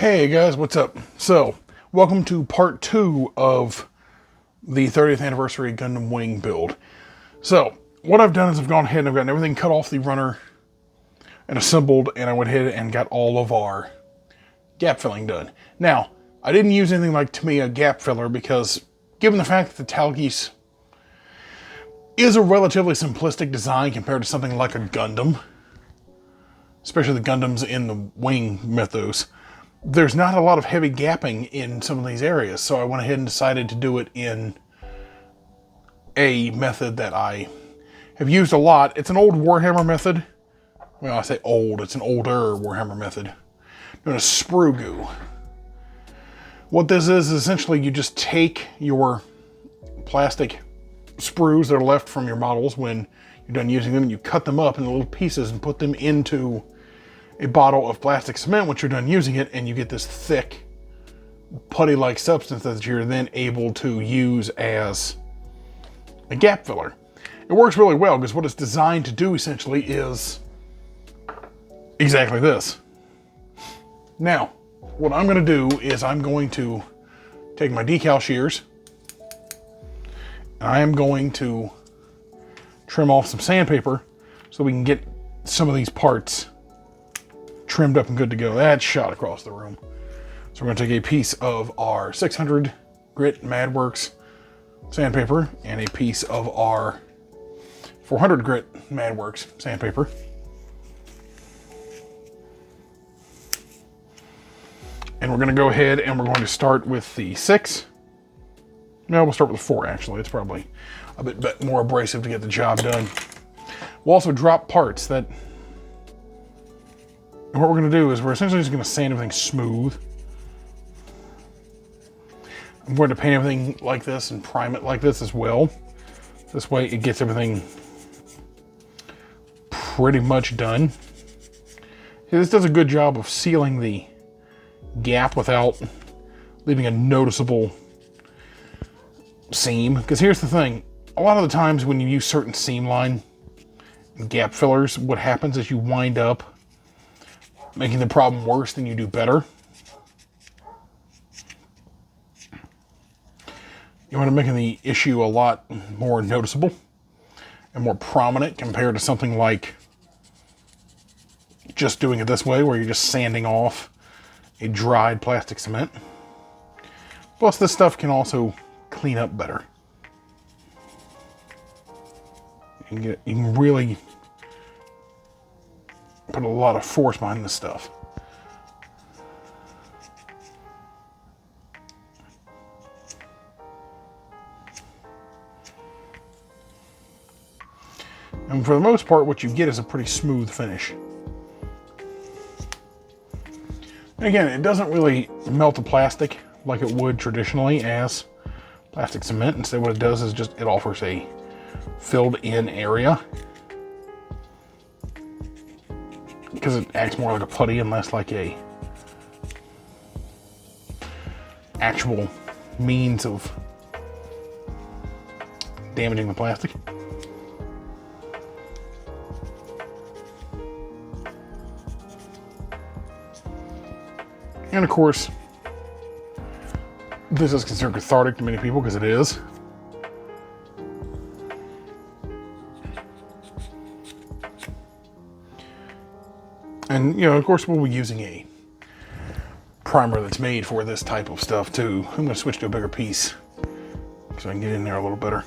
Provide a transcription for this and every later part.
Hey guys, what's up? So, welcome to part 2 of the 30th anniversary Gundam Wing build. So, what I've done is I've gone ahead and I've gotten everything cut off the runner and assembled, and I went ahead and got all of our gap filling done. Now, I didn't use anything like Tamiya gap filler because, given the fact that the Talgeese is a relatively simplistic design compared to something like a Gundam, especially the Gundams in the Wing mythos, there's not a lot of heavy gapping in some of these areas, so I went ahead and decided to do it in a method that I have used a lot. It's an old Warhammer method. Well, I say old, it's an older Warhammer method. Known as sprue goo. What this is essentially you just take your plastic sprues that are left from your models when you're done using them, and you cut them up into little pieces and put them into a bottle of plastic cement once you're done using it, and you get this thick, putty-like substance that you're then able to use as a gap filler. It works really well because what it's designed to do essentially is exactly this. Now, what I'm going to do is I'm going to take my decal shears and I am going to trim off some sandpaper so we can get some of these parts trimmed up and good to go. That's shot across the room. So we're going to take a piece of our 600 grit Madworks sandpaper and a piece of our 400 grit Madworks sandpaper. And we're going to go ahead and we're going to start with the 6. No, we'll start with the 4 actually. It's probably a bit more abrasive to get the job done. We'll also drop parts that. And what we're going to do is we're essentially just going to sand everything smooth. I'm going to paint everything like this and prime it like this as well. This way it gets everything pretty much done. This does a good job of sealing the gap without leaving a noticeable seam. Because here's the thing, a lot of the times when you use certain seam line gap fillers, what happens is you wind up making the problem worse than you do better. You want to make the issue a lot more noticeable and more prominent compared to something like just doing it this way, where you're just sanding off a dried plastic cement. Plus, this stuff can also clean up better. You can really put a lot of force behind this stuff. And for the most part, what you get is a pretty smooth finish. And again, it doesn't really melt the plastic like it would traditionally as plastic cement. Instead, what it does is just it offers a filled in area, because it acts more like a putty and less like a actual means of damaging the plastic. And of course, this is considered cathartic to many people because it is. And, you know, of course, we'll be using a primer that's made for this type of stuff, too. I'm going to switch to a bigger piece so I can get in there a little better.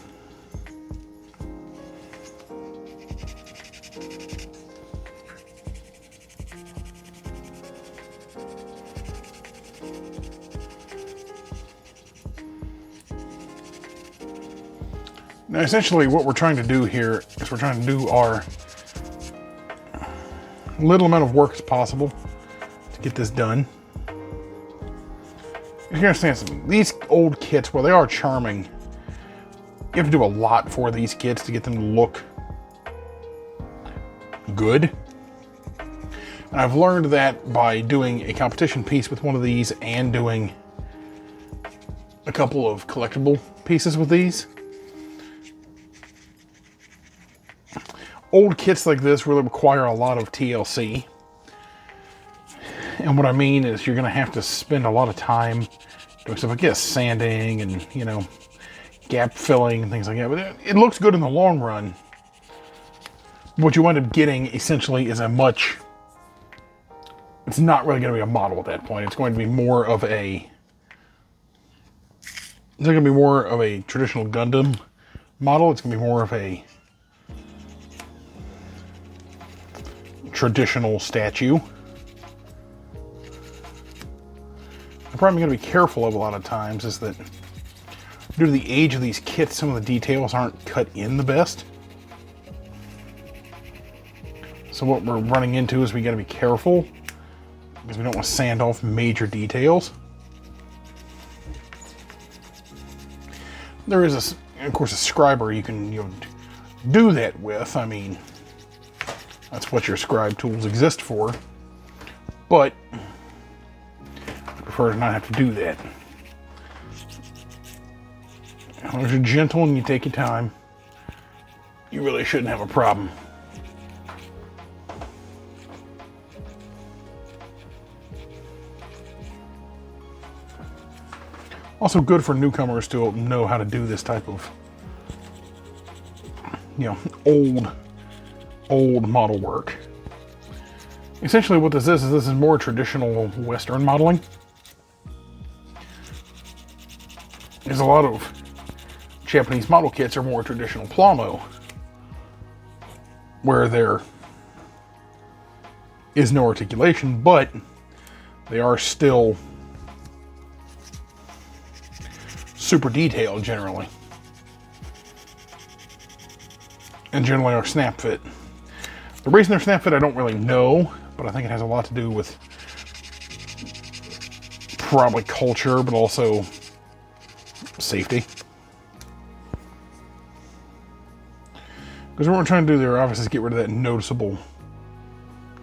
Now, essentially, what we're trying to do here is we're trying to do our little amount of work as possible to get this done. You can understand something. These old kits, while they are charming, you have to do a lot for these kits to get them to look good. And I've learned that by doing a competition piece with one of these and doing a couple of collectible pieces with these. Old kits like this really require a lot of TLC. And what I mean is you're going to have to spend a lot of time doing stuff like this, sanding and, you know, gap filling and things like that. But it looks good in the long run. What you wind up getting essentially is it's not really going to be a model at that point. It's going to be more of a traditional Gundam model. It's going to be more of a traditional statue. The problem you're going to be careful of a lot of times is that due to the age of these kits, some of the details aren't cut in the best. So what we're running into is we got to be careful because we don't want to sand off major details. There is, of course, a scriber you can do that with. I mean, that's what your scribe tools exist for. But I prefer to not have to do that. As long as you're gentle and you take your time, you really shouldn't have a problem. Also good for newcomers to know how to do this type of, old model work. Essentially what this is more traditional Western modeling. There's a lot of Japanese model kits are more traditional plomo, where there is no articulation, but they are still super detailed generally. And generally are snap fit. The reason they're snap fit I don't really know, but I think it has a lot to do with probably culture, but also safety. Because what we're trying to do there obviously is get rid of that noticeable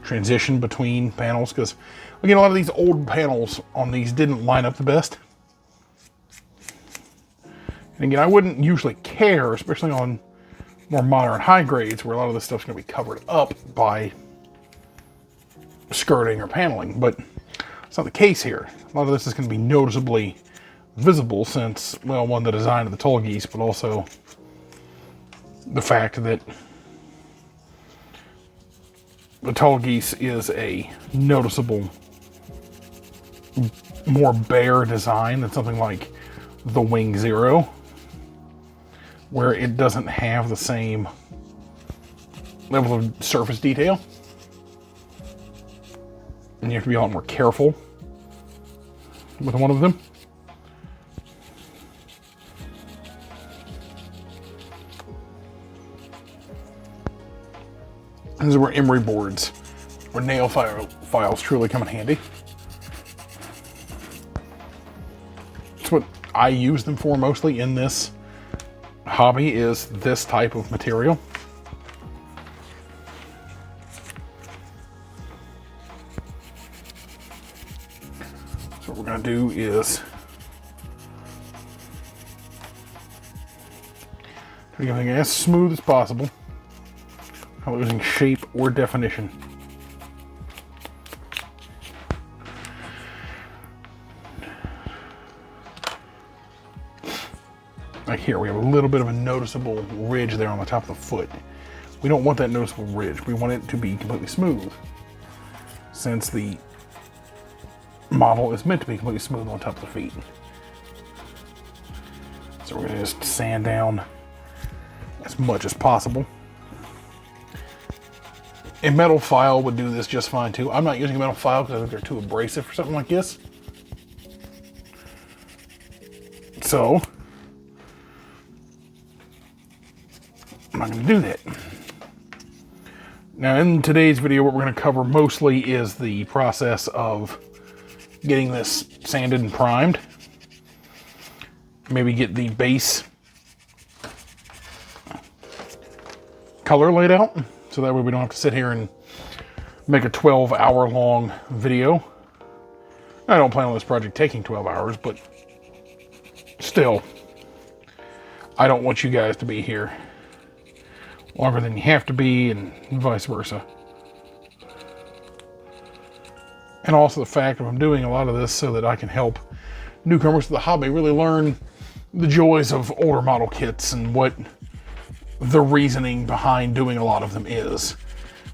transition between panels, because again, a lot of these old panels on these didn't line up the best. And again, I wouldn't usually care, especially on more modern high grades where a lot of this stuff's going to be covered up by skirting or paneling, but it's not the case here. A lot of this is going to be noticeably visible since, well, one, the design of the tall geese, but also the fact that the tall geese is a noticeable, more bare design than something like the Wing Zero, where it doesn't have the same level of surface detail. And you have to be a lot more careful with one of them. This is where emery boards or nail files truly come in handy. It's what I use them for mostly in this hobby, is this type of material. So what we're going to do is try to get everything as smooth as possible without losing shape or definition. Like here, we have a little bit of a noticeable ridge there on the top of the foot. We don't want that noticeable ridge. We want it to be completely smooth, since the model is meant to be completely smooth on top of the feet. So we're going to just sand down as much as possible. A metal file would do this just fine too. I'm not using a metal file because I think they're too abrasive for something like this. So I'm not going to do that. Now in today's video, what we're going to cover mostly is the process of getting this sanded and primed. Maybe get the base color laid out, so that way we don't have to sit here and make a 12-hour long video. I don't plan on this project taking 12 hours, but still, I don't want you guys to be here longer than you have to be, and vice versa. And also the fact that I'm doing a lot of this so that I can help newcomers to the hobby really learn the joys of older model kits and what the reasoning behind doing a lot of them is.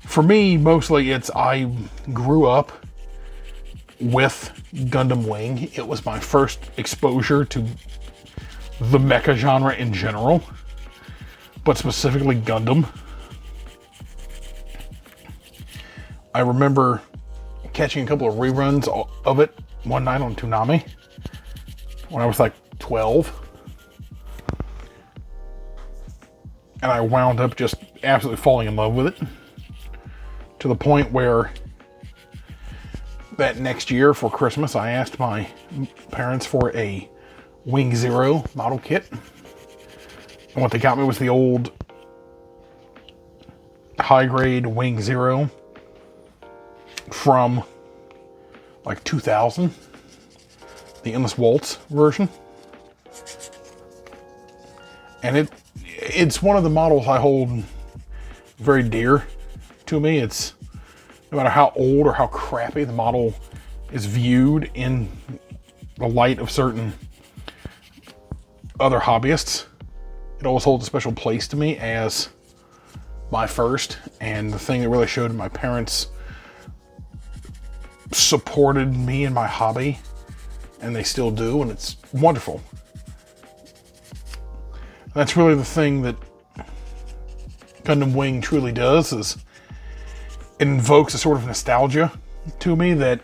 For me, mostly it's I grew up with Gundam Wing. It was my first exposure to the mecha genre in general, but specifically Gundam. I remember catching a couple of reruns of it one night on Toonami when I was like 12. And I wound up just absolutely falling in love with it, to the point where that next year for Christmas, I asked my parents for a Wing Zero model kit. And what they got me was the old high-grade Wing Zero from like 2000, the Endless Waltz version. And it's one of the models I hold very dear to me. It's no matter how old or how crappy the model is viewed in the light of certain other hobbyists, it always holds a special place to me as my first, and the thing that really showed my parents supported me in my hobby, and they still do, and it's wonderful. That's really the thing that Gundam Wing truly does, is it invokes a sort of nostalgia to me that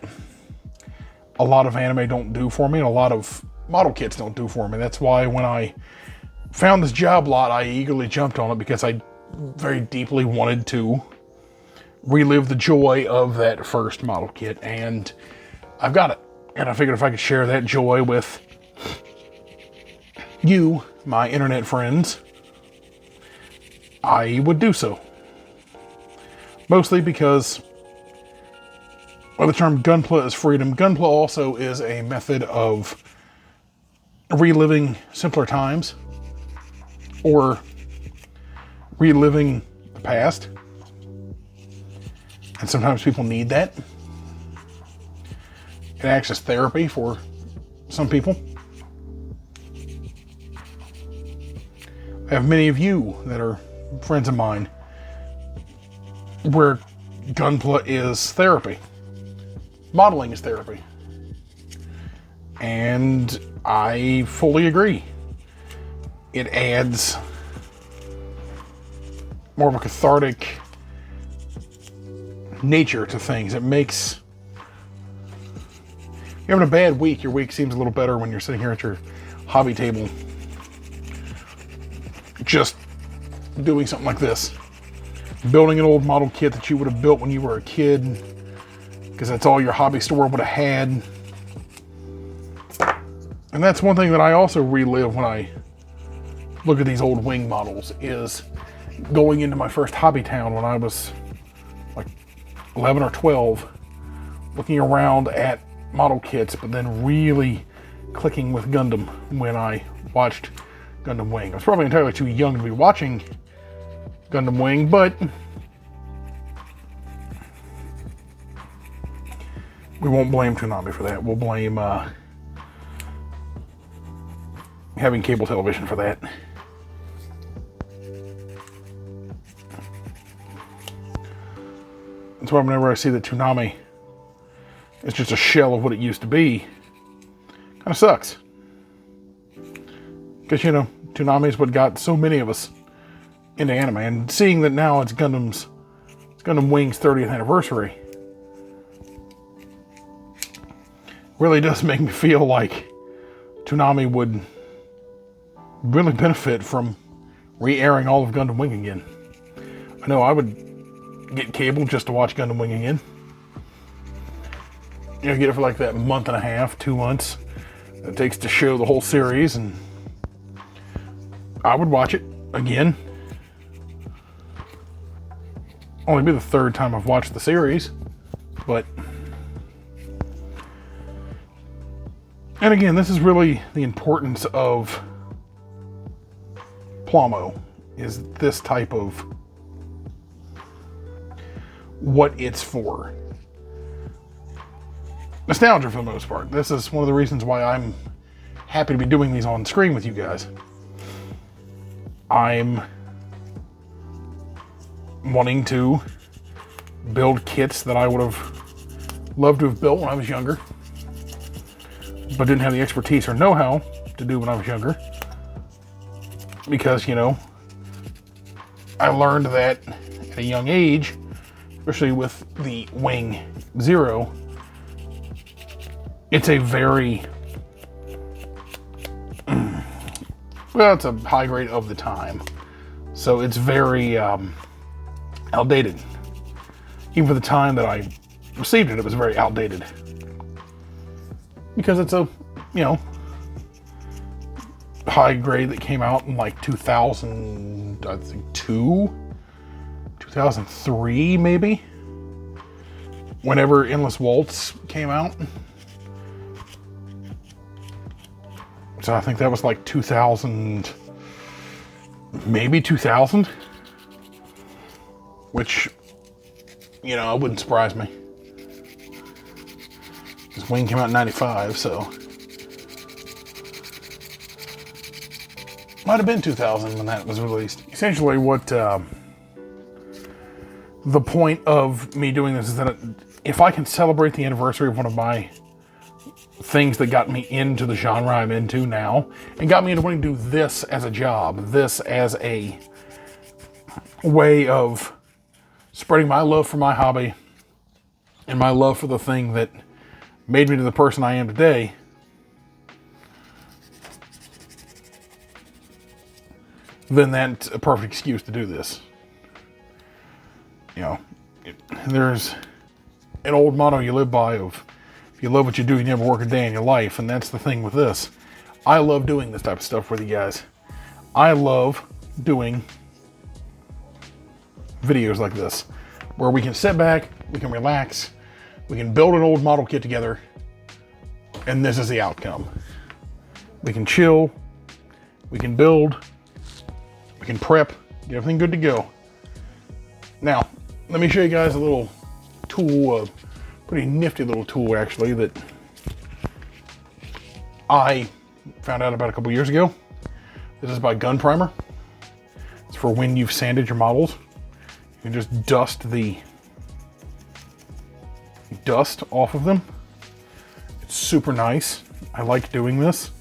a lot of anime don't do for me, and a lot of model kits don't do for me. That's why when I found this job lot, I eagerly jumped on it, because I very deeply wanted to relive the joy of that first model kit, and I've got it. And I figured if I could share that joy with you, my internet friends, I would do so. Mostly because, well, the term Gunpla is freedom. Gunpla also is a method of reliving simpler times, or reliving the past. And sometimes people need that. It acts as therapy for some people. I have many of you that are friends of mine where Gunpla is therapy. Modeling is therapy. And I fully agree. It adds more of a cathartic nature to things. It makes, you're having a bad week, your week seems a little better when you're sitting here at your hobby table just doing something like this. Building an old model kit that you would have built when you were a kid, because that's all your hobby store would have had. And that's one thing that I also relive when I look at these old Wing models, is going into my first hobby town when I was like 11 or 12, looking around at model kits, but then really clicking with Gundam when I watched Gundam Wing. I was probably entirely too young to be watching Gundam Wing, but we won't blame Toonami for that. We'll blame having cable television for that. That's why whenever I see that Toonami is just a shell of what it used to be, kind of sucks. Because, you know, Toonami is what got so many of us into anime. And seeing that now it's Gundam Wing's 30th anniversary really does make me feel like Toonami would really benefit from re-airing all of Gundam Wing again. I know I would get cable just to watch Gundam Wing again. You know, get it for like that month and a half, 2 months it takes to show the whole series, and I would watch it again. Only be the third time I've watched the series, but... And again, this is really the importance of Plomo, is this type of what it's for. nostalgia for the most part. This is one of the reasons why I'm happy to be doing these on screen with you guys. I'm wanting to build kits that I would have loved to have built when I was younger, but didn't have the expertise or know-how to do when I was younger. Because, you know, I learned that at a young age, especially with the Wing Zero, it's a very, well, it's a high grade of the time. So it's very outdated. Even for the time that I received it, it was very outdated. Because it's a, you know, high grade that came out in like 2002, 2003 maybe, whenever Endless Waltz came out. So I think that was like 2000, maybe 2000, which, you know, it wouldn't surprise me. This Wing came out in 95, so might have been 2000 when that was released. Essentially what the point of me doing this is that if I can celebrate the anniversary of one of my things that got me into the genre I'm into now, and got me into wanting to do this as a job, this as a way of spreading my love for my hobby and my love for the thing that made me to the person I am today, then that's a perfect excuse to do this. You know, there's an old motto you live by of, if you love what you do, you never work a day in your life. And that's the thing with this. I love doing this type of stuff with you guys. I love doing videos like this, where we can sit back, we can relax, we can build an old model kit together, and this is the outcome. We can chill, we can build, we can prep, get everything good to go. Now, let me show you guys a little tool, a pretty nifty little tool actually, that I found out about a couple years ago. This is by Gun Primer. It's for when you've sanded your models. You can just dust the dust off of them. It's super nice. I like doing this.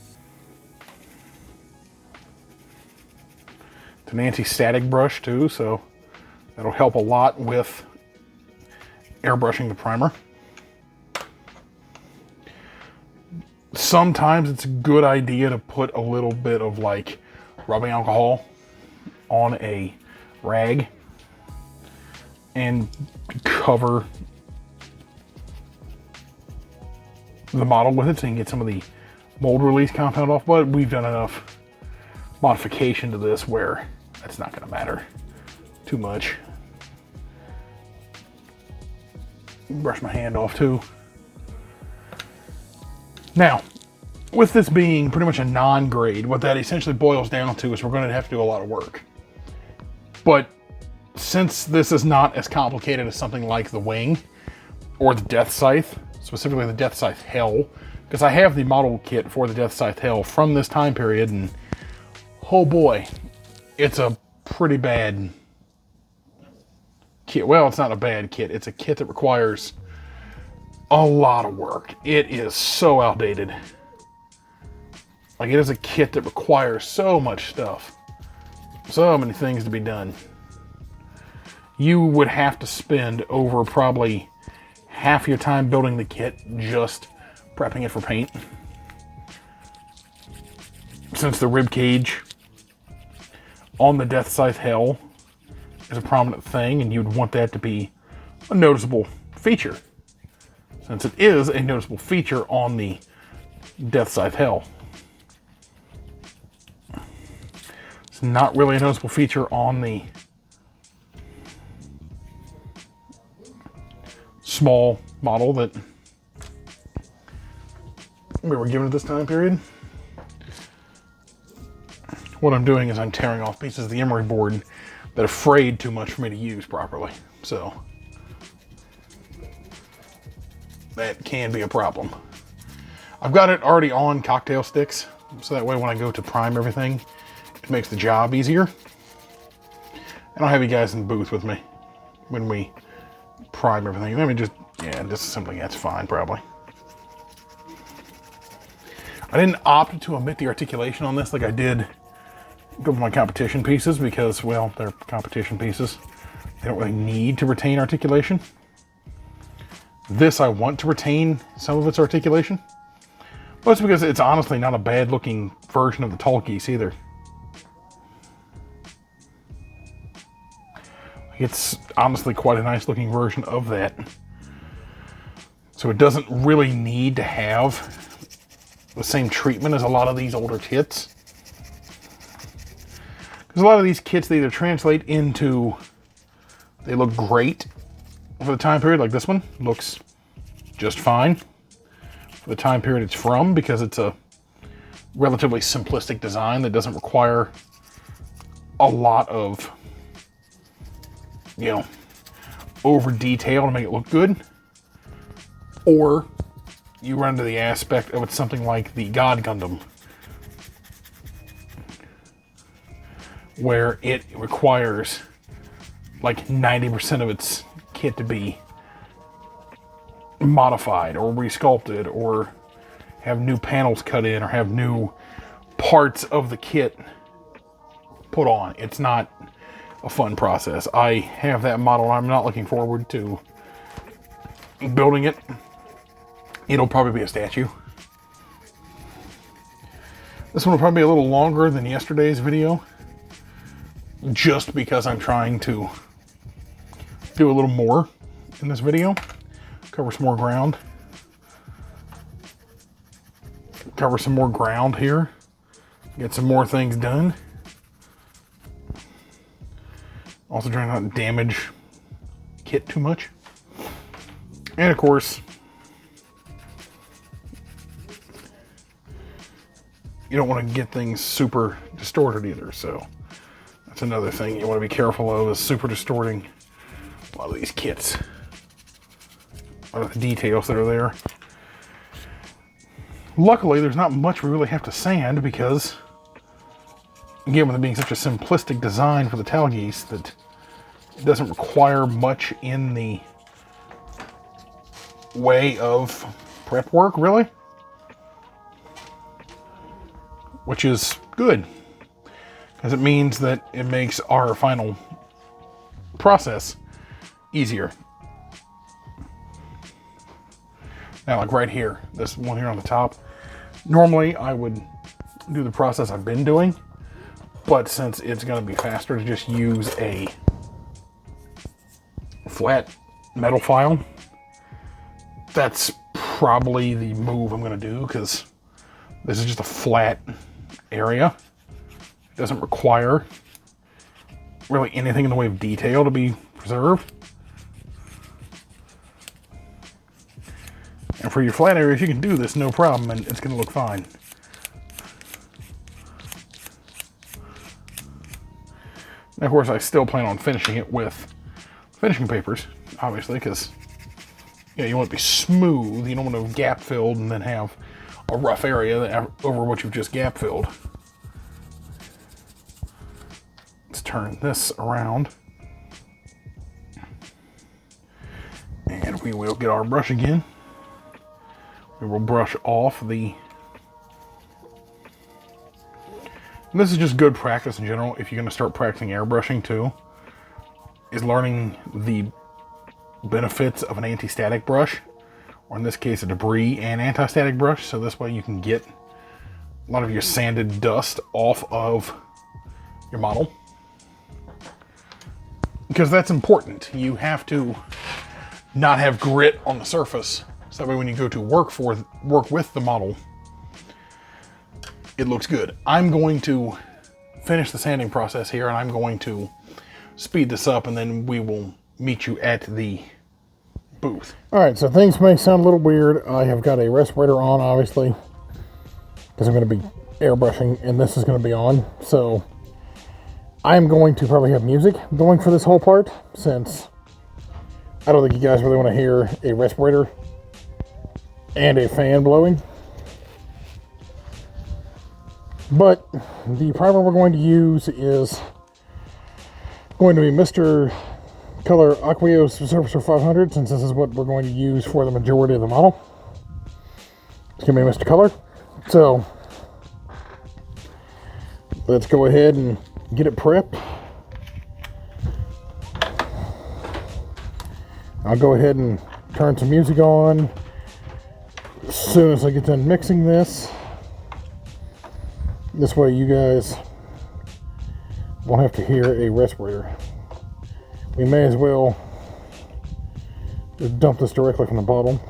It's an anti-static brush too, so that'll help a lot with airbrushing the primer. Sometimes it's a good idea to put a little bit of like rubbing alcohol on a rag and cover the model with it so you can get some of the mold release compound off, but we've done enough modification to this where that's not going to matter too much. Brush my hand off too. Now, with this being pretty much a non-grade, what that essentially boils down to is we're going to have to do a lot of work. But since this is not as complicated as something like the Wing or the Death Scythe, specifically the Death Scythe Hell, because I have the model kit for the Death Scythe Hell from this time period, and oh boy, it's a pretty bad kit. Well, it's not a bad kit. It's a kit that requires a lot of work. It is so outdated. Like, it is a kit that requires so much stuff. So many things to be done. You would have to spend over probably half your time building the kit just prepping it for paint. Since the rib cage on the Death Scythe Hell is a prominent thing, and you'd want that to be a noticeable feature, since it is a noticeable feature on the Death Scythe Hell. It's not really a noticeable feature on the small model that we were given at this time period. What I'm doing is I'm tearing off pieces of the emery board that are frayed too much for me to use properly. So that can be a problem. I've got it already on cocktail sticks, so that way when I go to prime everything, it makes the job easier. And I'll have you guys in the booth with me when we prime everything. Let me just, yeah, disassembling that's fine, probably. I didn't opt to omit the articulation on this like I did with my competition pieces because, well, they're competition pieces. They don't really need to retain articulation. This, I want to retain some of its articulation. But it's because it's honestly not a bad looking version of the tall geese either. It's honestly quite a nice looking version of that. So it doesn't really need to have the same treatment as a lot of these older kits. Because a lot of these kits, they either translate into, they look great for the time period, like this one looks just fine for the time period it's from, because it's a relatively simplistic design that doesn't require a lot of, you know, over detail to make it look good. Or you run into the aspect of it's something like the God Gundam, where it requires like 90% of its kit to be modified or resculpted or have new panels cut in or have new parts of the kit put on. It's not a fun process. I have that model. I'm not looking forward to building it. It'll probably be a statue. This one will probably be a little longer than yesterday's video, just because I'm trying to do a little more in this video. Cover some more ground. Cover some more ground here. Get some more things done. Also trying not to damage kit too much. And of course, you don't want to get things super distorted either, so that's another thing you want to be careful of, is super distorting a lot of these kits. A lot of the details that are there. Luckily, there's not much we really have to sand because, again, with it being such a simplistic design for the Tal Geese, that it doesn't require much in the way of prep work, really. Which is good, because it means that it makes our final process easier. Now, like right here, this one here on the top, normally I would do the process I've been doing, but since it's going to be faster to just use a flat metal file, that's probably the move I'm going to do, because this is just a flat area. It doesn't require really anything in the way of detail to be preserved. And for your flat areas, you can do this no problem, and it's going to look fine. And of course, I still plan on finishing it with finishing papers, obviously, because you want it to be smooth. You don't want to gap filled and then have a rough area over what you've just gap filled. Let's turn this around. And we will get our brush again. We will brush off the... And this is just good practice in general if you're going to start practicing airbrushing too, is learning the benefits of an anti-static brush, or in this case a debris and anti-static brush, so this way you can get a lot of your sanded dust off of your model. Because that's important. You have to not have grit on the surface, so that way when you go to work with the model, it looks good. I'm going to finish the sanding process here, and I'm going to speed this up, and then we will meet you at the booth. Alright, so things may sound a little weird. I have got a respirator on, obviously, because I'm going to be airbrushing, and this is going to be on. So I'm going to probably have music going for this whole part, since I don't think you guys really want to hear a respirator and a fan blowing. But the primer we're going to use is going to be Mr. Color Aqueous Surfacer 500, since this is what we're going to use for the majority of the model. It's going to be Mr. Color. So let's go ahead and get it prepped. I'll go ahead and turn some music on as soon as I get done mixing this. This way you guys won't have to hear a respirator. We may as well just dump this directly from the bottle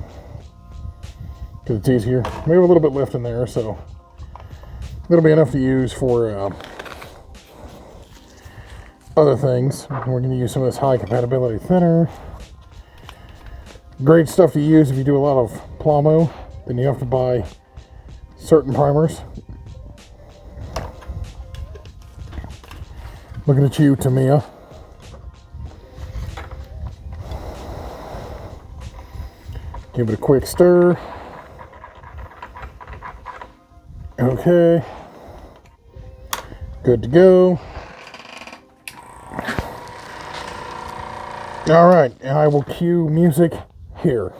because it's easier. We have a little bit left in there, so it'll be enough to use for other things. We're going to use some of this high compatibility thinner. Great stuff to use if you do a lot of plomo. Then you have to buy certain primers. Looking at you, Tamiya. Give it a quick stir. Okay. Good to go. All right, and I will cue music here.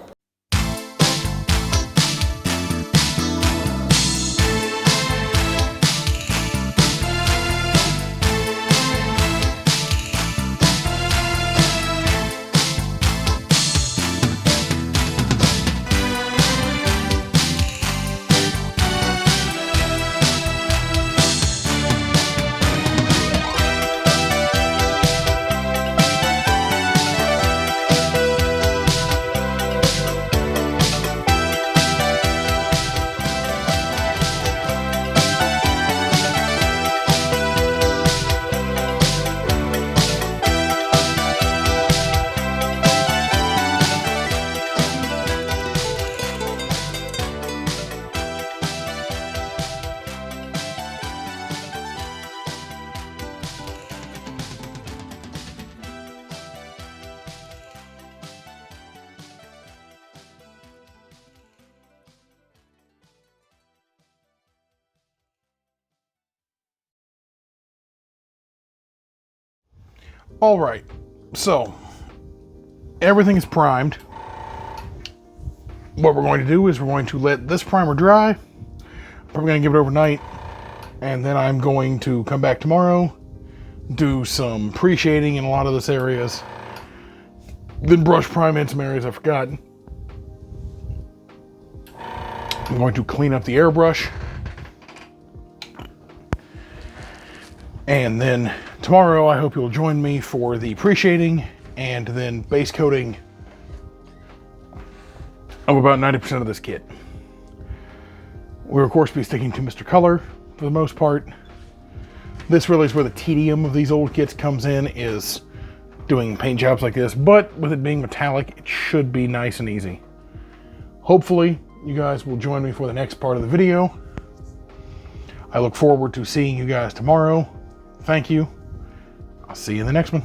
All right, so everything is primed. What we're going to do is we're going to let this primer dry. Probably going to give it overnight, and then I'm going to come back tomorrow, do some pre-shading in a lot of this areas, then brush prime in some areas I forgot. I'm going to clean up the airbrush, and then tomorrow I hope you'll join me for the pre-shading and then base coating of about 90% of this kit. We'll of course be sticking to Mr. Color for the most part. This really is where the tedium of these old kits comes in, is doing paint jobs like this, but with it being metallic, it should be nice and easy. Hopefully you guys will join me for the next part of the video. I look forward to seeing you guys tomorrow. Thank you. I'll see you in the next one.